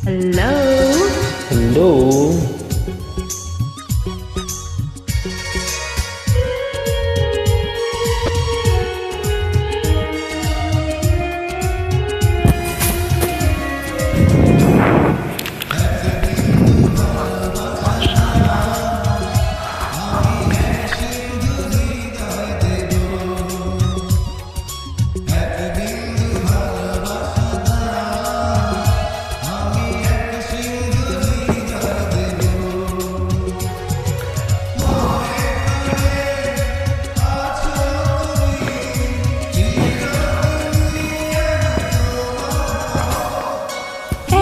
Hello? Hello?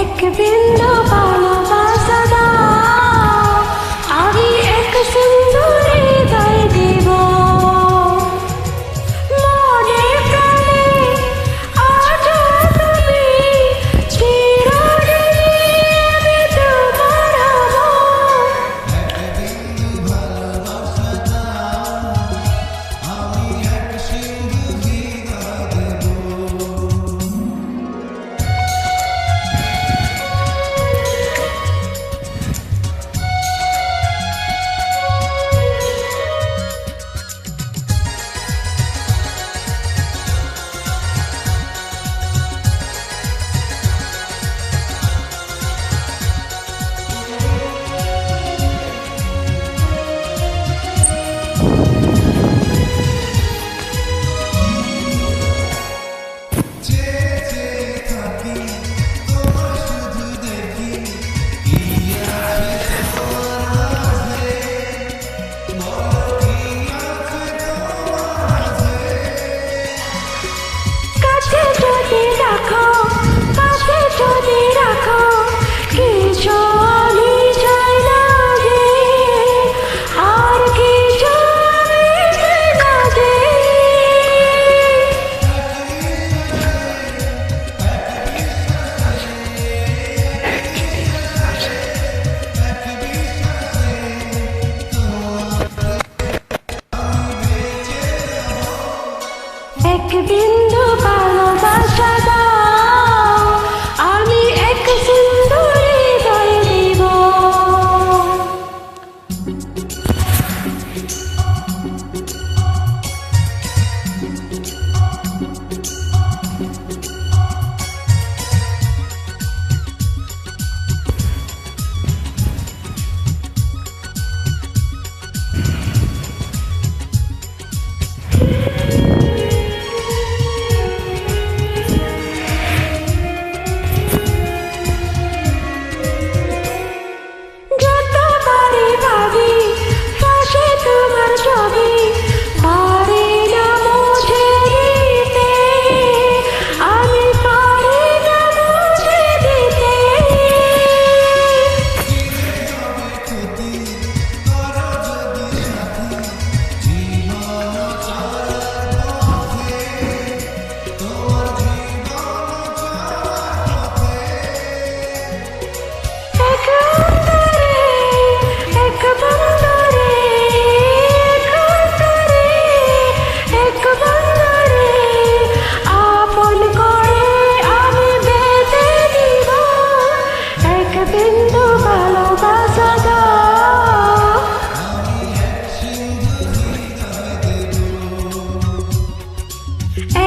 এক বিন্দু ভালোবাসা দাও, আমি এক সুন্দর হৃদয় দেব। মনে প্রাণে আজো তুমি, চিরদিনই আমি তোমার হব। এক বিন্দু ভালোবাসা দাও, আমি এক সুন্দর হৃদয় দেব।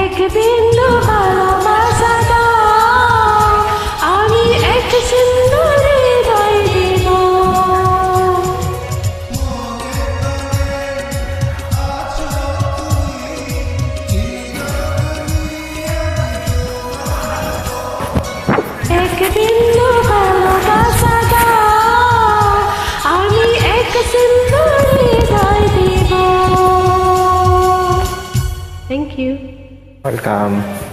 এক বিন্দু ভালোবাসা দাও, আমি এক সুন্দর হৃদয় দেব। এক বিন্দু ভালোবাসা দাও, আমি এক সুন্দর হৃদয় দেব। Thank you. Welcome.